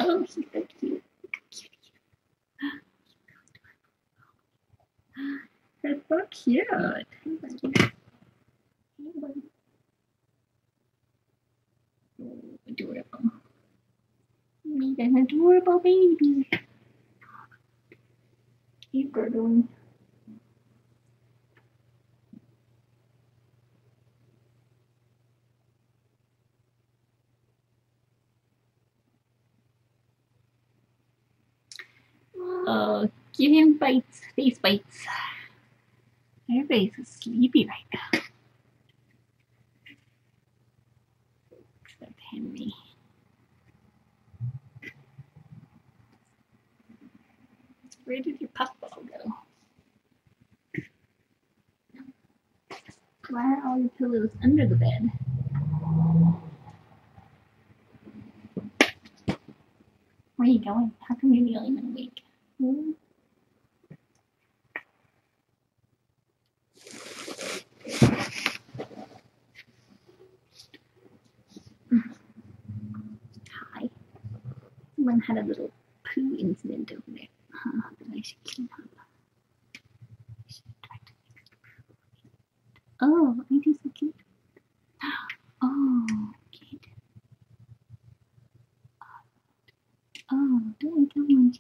Oh, he's so cute. That's so cute. Hey, buddy. Hey, buddy. Oh, adorable. He's an adorable baby. He's gurgling. Oh, give him bites, face bites. Everybody's so sleepy right now. Except Henry. Where did your puffball go? Why are all your pillows under the bed? Where are you going? How come you're the only one awake? Hi. Someone had a little poo incident over there. That I should clean up. I should try to fix the poo. Oh, ain't he so cute? Oh, kid. Oh, don't tell me.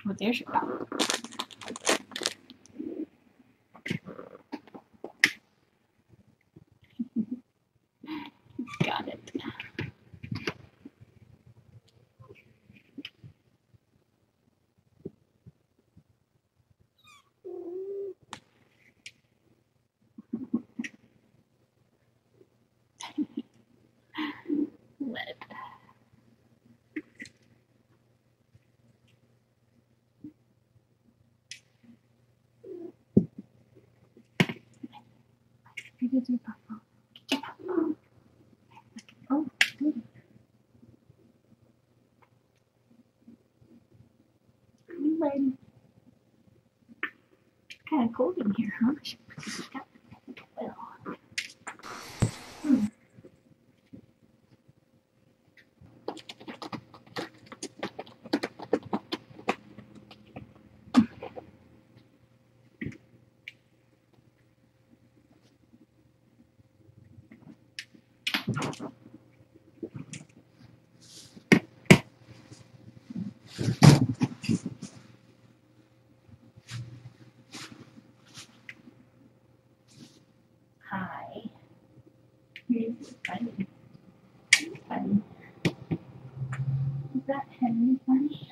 Oh, there's your dog. Got it. What? Where did your papa? Get your papa. Oh, good. You ready? Kind of cold in here, huh? Well. Hi. Here's Bunny. Bunny. Is that Henry Bunny?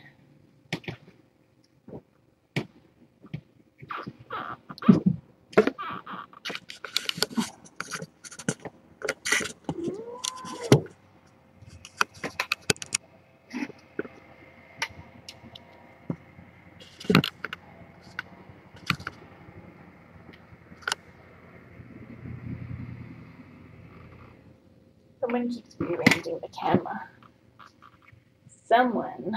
Someone keeps rearranging the camera. Someone.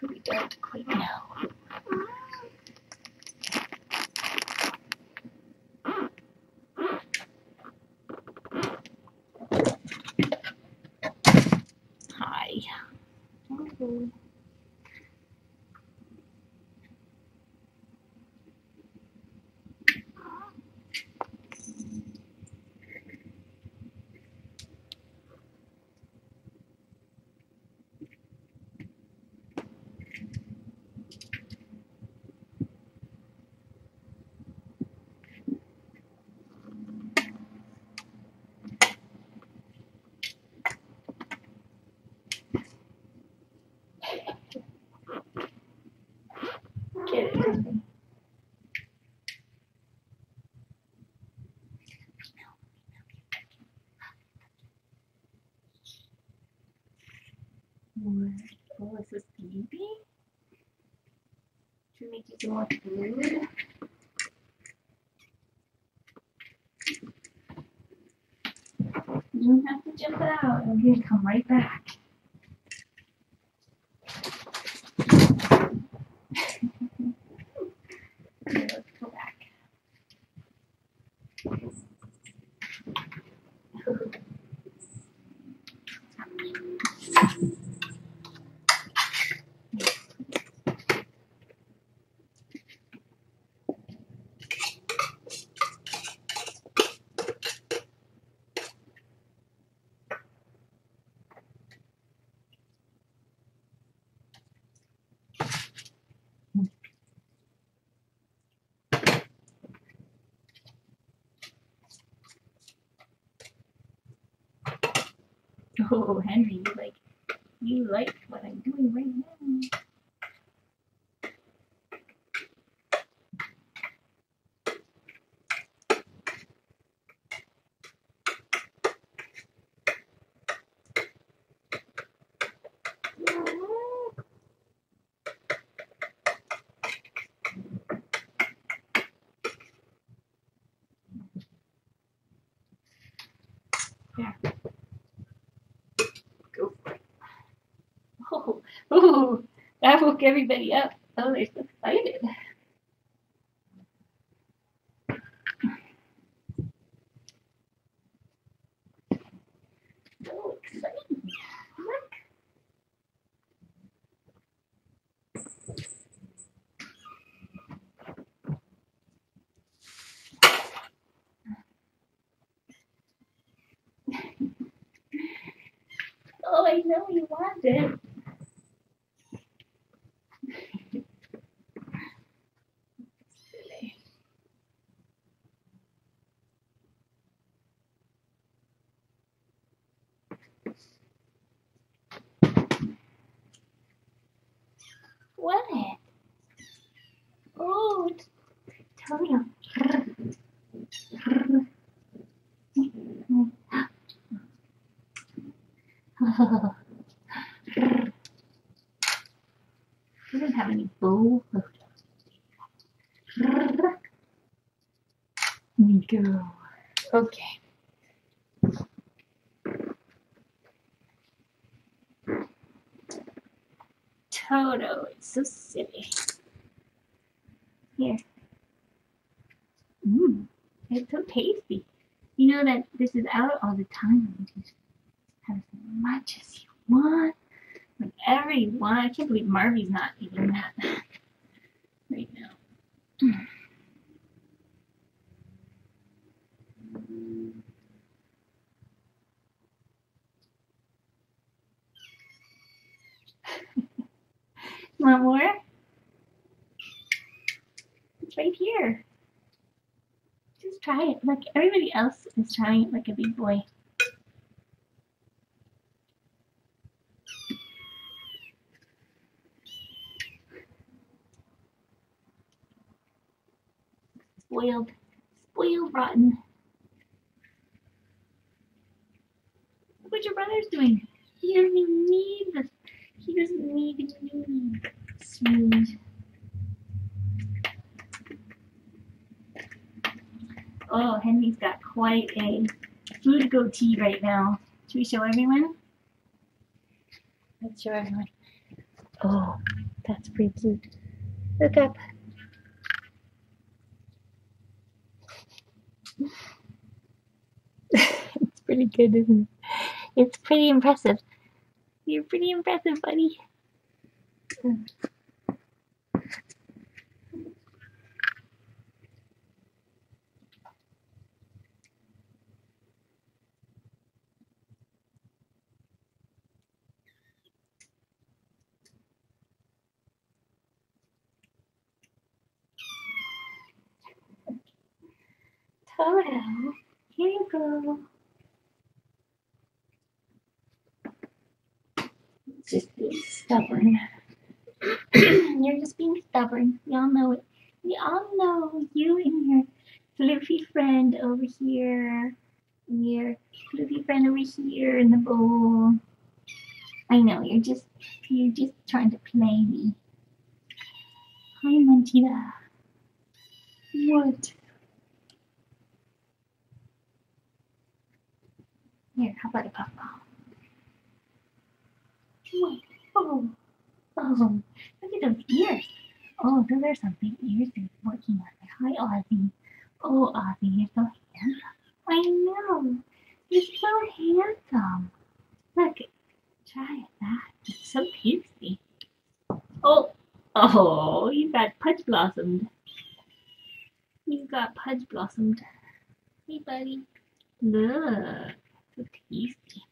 Who we don't quite know. Hi. Oh. Get it. What? Oh, is this baby? Should we make you some more food? You don't have to jump out. I'm going to come right back. Oh, Henry, you like what I'm doing right now. Yeah. Go for it. Oh, that woke everybody up. Oh, they're so excited. So exciting. Look. Oh, I know you want it. What? Oh, it's total. We don't have any bowl. Go. Okay. Toto, it's so silly. Here. It's so tasty. You know that this is out all the time. You just have as much as you want. Whatever you want. I can't believe Marvy's not eating that right now. Want more? It's right here. Just try it. Like everybody else is trying it like a big boy. Spoiled. Spoiled rotten. Look what your brother's doing. He doesn't even need this. He doesn't need me. Smooth. Oh, Henry's got quite a food goatee right now. Should we show everyone? Let's show everyone. Oh, that's pretty cute. Look up. It's pretty good, isn't it? It's pretty impressive. You're pretty impressive, buddy. Toto, here you go. It's just being stubborn. You're just being stubborn. We all know it. We all know you and your fluffy friend over here. And your fluffy friend over here in the bowl. I know, you're just trying to play me. Hi, Mantita. What? Here, how about a puffball? What? Oh, oh, look at those ears. Oh, those are some big ears they're working on. Hi, Ozzy. Oh, Ozzy, you're so handsome. I know. You're so handsome. Look, try that. It's so tasty. Oh, you got pudge blossomed. You got pudge blossomed. Hey, buddy. Look, so tasty.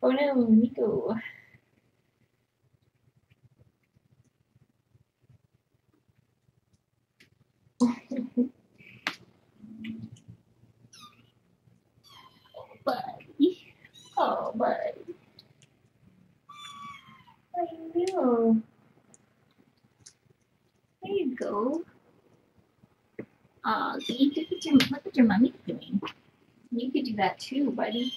Oh no, Nico. Buddy. Oh, buddy. Oh, there you go. Oh, see, look what your mommy's doing. You could do that too, buddy.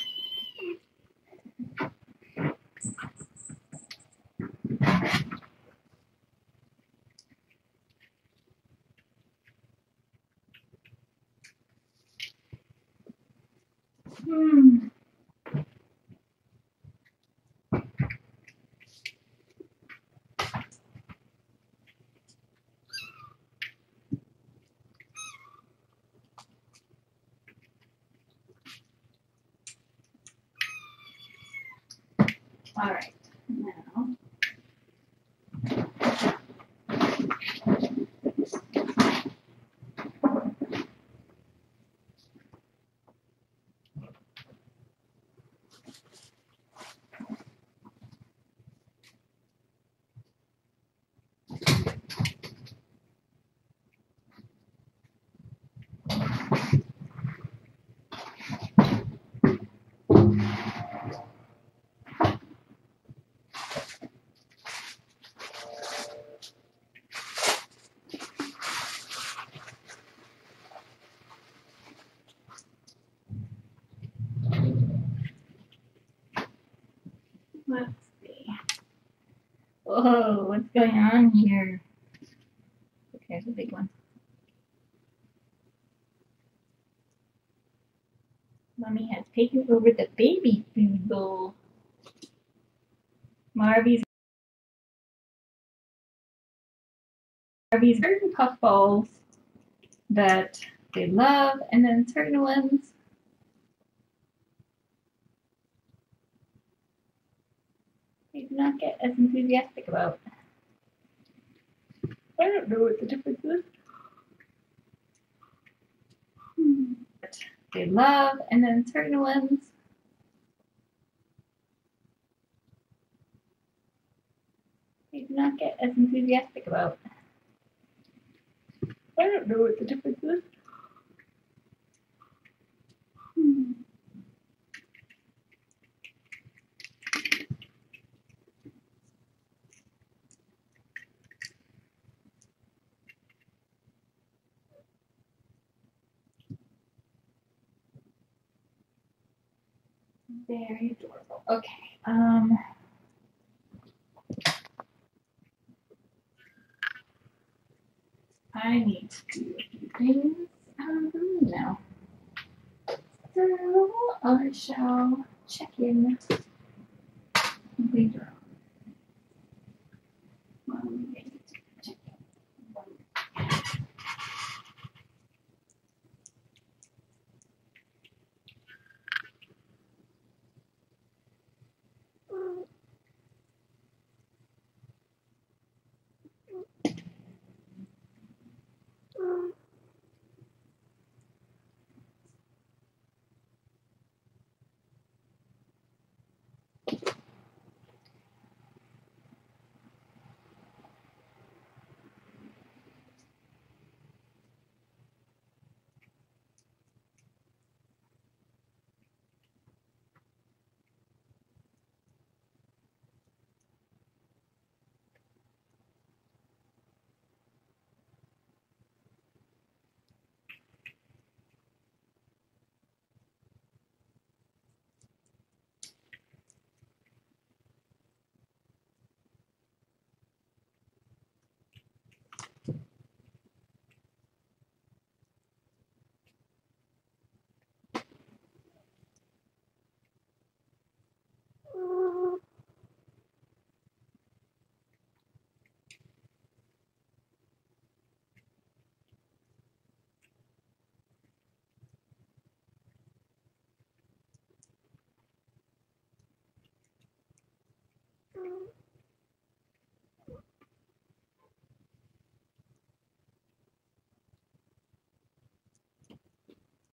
Hmm. All right, now. Let's see. Whoa, what's going on here? Okay, there's a big one. Mommy has taken over the baby food bowl. Marvy's certain puffballs that they love, and then certain ones they do not get as enthusiastic about. I don't know what the difference is. They love, and then certain ones they do not get as enthusiastic about. I don't know what the difference is. Very adorable. Okay. I need to do a few things now. So I shall check in later